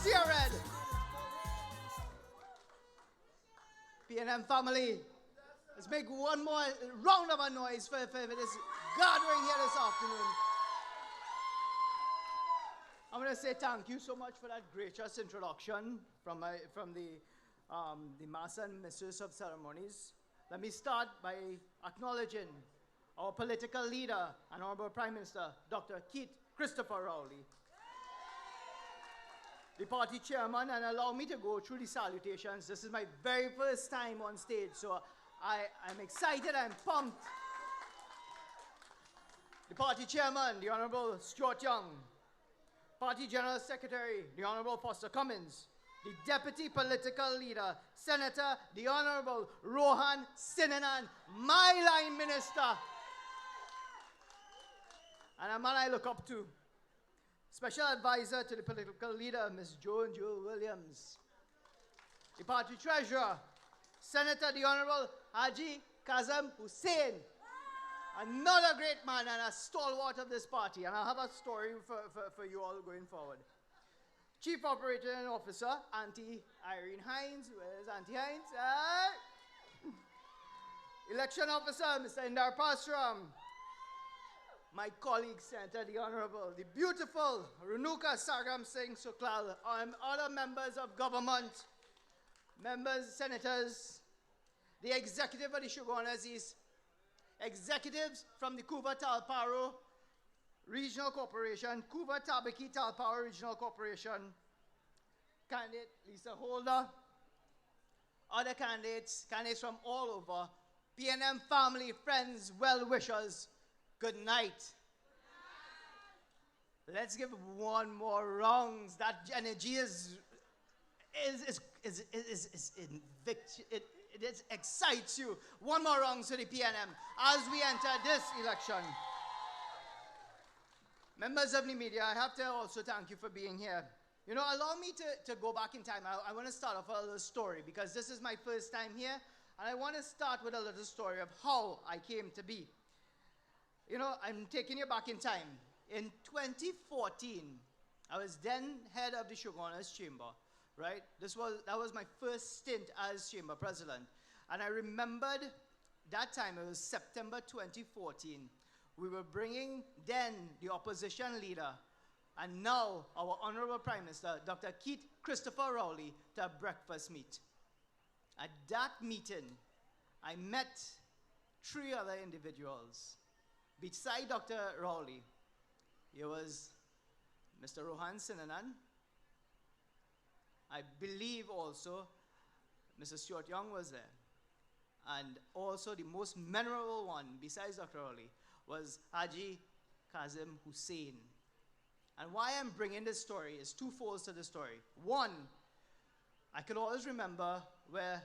Red. PNM family, let's make one more round of a noise for this gathering here this afternoon. I'm going to say thank you so much for that gracious introduction from the Master and Mistress of Ceremonies. Let me start by acknowledging our political leader and Honorable Prime Minister, Dr. Keith Christopher Rowley, the party chairman, and allow me to go through the salutations. This is my very first time on stage, so I'm excited, I'm pumped. The party chairman, the Honorable Stuart Young, Party General Secretary, the Honorable Foster Cummins, the Deputy Political Leader, Senator, the Honorable Rohan Sinanan, my line minister, and a man I look up to. Special Advisor to the Political Leader, Ms. Joan Jewel Williams. The Party Treasurer, Senator the Honorable Haji Kazim Hussain. Another great man and a stalwart of this party. And I have a story for you all going forward. Chief Operating Officer, Auntie Irene Hines. Where's Auntie Hines? Election Officer, Mr. Indar Pasram. My colleague, Senator, the Honorable, the beautiful Renuka Sargam Singh Suklal, and other members of government, members, senators, the executive of the Chaguanas East, executives from the Kuva Talparo Regional Corporation, Kuva Tabaki Talparo Regional Corporation, candidate Lisa Holder, other candidates from all over, PNM family, friends, well-wishers, good night. Let's give one more rounds. That energy it excites you. One more rounds to the PNM as we enter this election. Members of the media, I have to also thank you for being here. You know, allow me to go back in time. I want to start off a little story because this is my first time here, and I want to start with a little story of how I came to be. You know, I'm taking you back in time. In 2014, I was then head of the Chaguanas Chamber, right? That was my first stint as Chamber President. And I remembered that time, it was September 2014. We were bringing then the opposition leader, and now our Honorable Prime Minister, Dr. Keith Christopher Rowley, to a breakfast meet. At that meeting, I met 3 other individuals. Beside Dr. Rowley, it was Mr. Rohan Sinanan. I believe also Mr. Stuart Young was there. And also the most memorable one, besides Dr. Rowley, was Haji Kazim Hussain. And why I'm bringing this story is twofold to the story. One, I can always remember where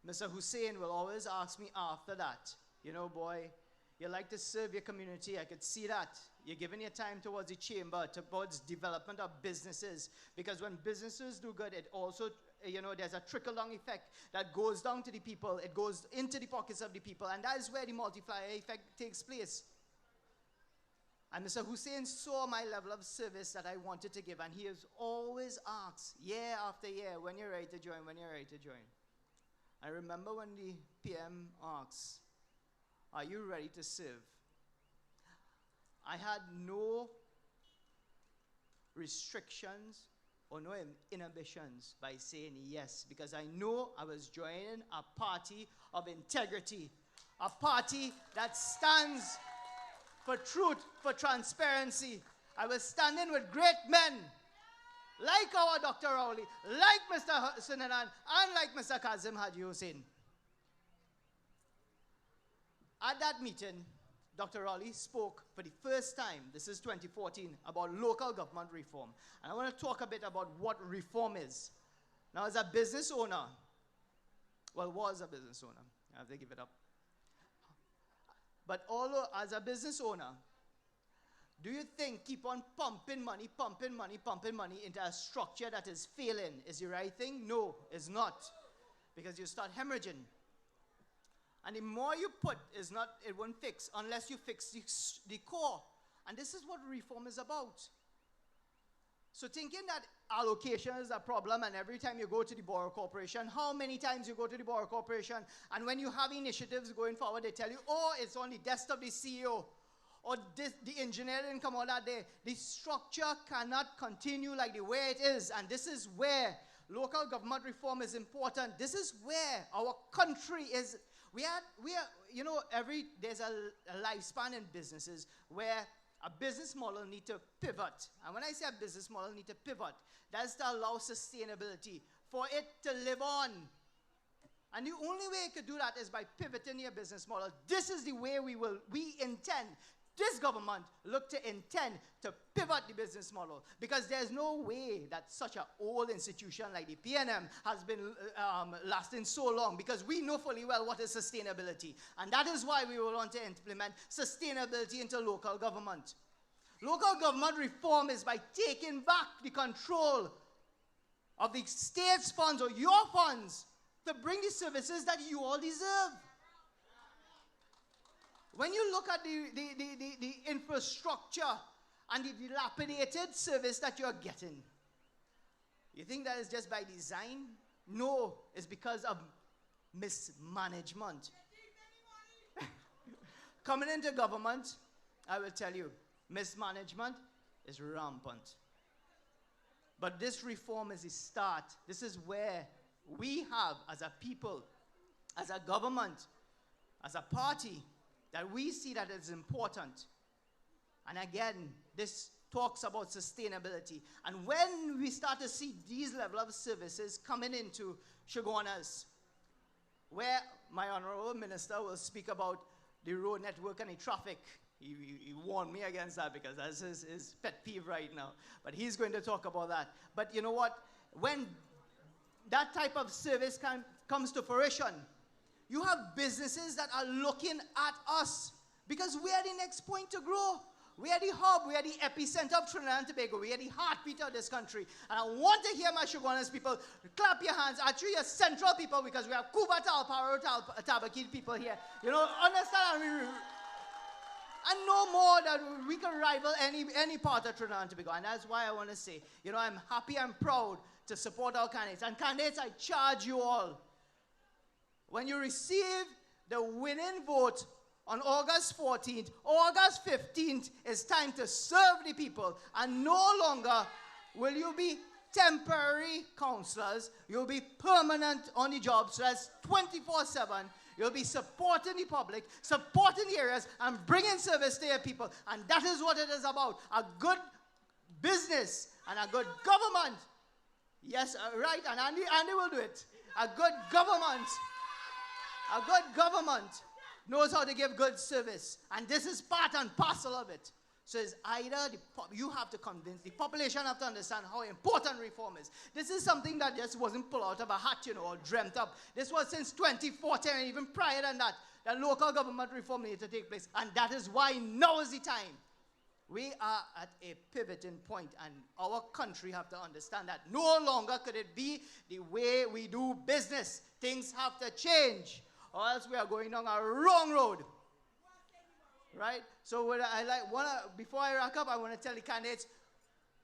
Mr. Hussain will always ask me after that, you know, boy, you like to serve your community. I could see that. You're giving your time towards the chamber, towards development of businesses. Because when businesses do good, it also, you know, there's a trickle-down effect that goes down to the people. It goes into the pockets of the people. And that is where the multiplier effect takes place. And Mr. Hussain saw my level of service that I wanted to give. And he has always asked, year after year, when you're ready to join, when you're ready to join. I remember when the PM asked, are you ready to serve? I had no restrictions or no inhibitions by saying yes, because I know I was joining a party of integrity, a party that stands for truth, for transparency. I was standing with great men like our Dr. Rowley, like Mr. Sinanan, and like Mr. Kazim Haji Hussain. At that meeting, Dr. Rowley spoke for the first time, this is 2014, about local government reform. And I want to talk a bit about what reform is. Now, as a business owner, well, was a business owner, I have to give it up. But although, as a business owner, do you think keep on pumping money into a structure that is failing is the right thing? No, it's not. Because you start hemorrhaging. And the more you put, it won't fix unless you fix the core. And this is what reform is about. So thinking that allocation is a problem, and every time you go to the Borough Corporation, how many times you go to the Borough Corporation, and when you have initiatives going forward, they tell you, oh, it's on the desk of the CEO, or the engineer didn't come out that day. The structure cannot continue like the way it is, and this is where local government reform is important. This is where our country is. There's a lifespan in businesses where a business model need to pivot. And when I say a business model need to pivot, that's to allow sustainability for it to live on. And the only way it could do that is by pivoting your business model. This is the way we intend. This government intend to pivot the business model, because there's no way that such an old institution like the PNM has been lasting so long, because we know fully well what is sustainability. And that is why we will want to implement sustainability into local government. Local government reform is by taking back the control of the state's funds or your funds to bring the services that you all deserve. When you look at the infrastructure and the dilapidated service that you're getting, you think that is just by design? No, it's because of mismanagement. Coming into government, I will tell you, mismanagement is rampant. But this reform is the start. This is where we have, as a people, as a government, as a party, that we see that it's important. And again, this talks about sustainability. And when we start to see these level of services coming into Chaguanas, where my honorable minister will speak about the road network and the traffic. He warned me against that, because that's his pet peeve right now. But he's going to talk about that. But you know what? When that type of service comes to fruition, you have businesses that are looking at us, because we are the next point to grow. We are the hub. We are the epicenter of Trinidad and Tobago. We are the heartbeat of this country. And I want to hear my Chaguanas people clap your hands. Actually, your central people, because we have Cuba, Talparo, Tabakid people here. You know, understand? And no more that we can rival any part of Trinidad and Tobago. And that's why I want to say, you know, I'm happy and proud to support our candidates. And candidates, I charge you all, when you receive the winning vote on August 14th, August 15th, it's time to serve the people. And no longer will you be temporary councillors. You'll be permanent on the job. So that's 24/7. You'll be supporting the public, supporting the areas, and bringing service to your people. And that is what it is about. A good business and a good government. Yes, right, and Andy will do it. A good government knows how to give good service. And this is part and parcel of it. So it's either you have to convince the population, have to understand how important reform is. This is something that just wasn't pulled out of a hat, you know, or dreamt up. This was since 2014, and even prior than that local government reform needed to take place. And that is why now is the time. We are at a pivoting point, and our country have to understand that no longer could it be the way we do business. Things have to change, or else we are going down a wrong road. Right? So before I wrap up, I want to tell the candidates,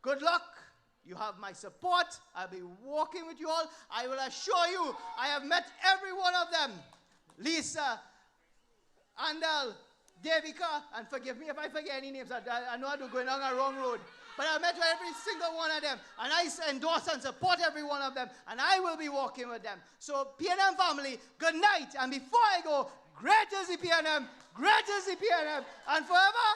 good luck. You have my support. I'll be walking with you all. I will assure you, I have met every one of them. Lisa, Andal, Devika, and forgive me if I forget any names. I know I'm going down a wrong road. But I met every single one of them. And I endorse and support every one of them. And I will be walking with them. So PNM family, good night. And before I go, great is the PNM, great is the PNM, and forever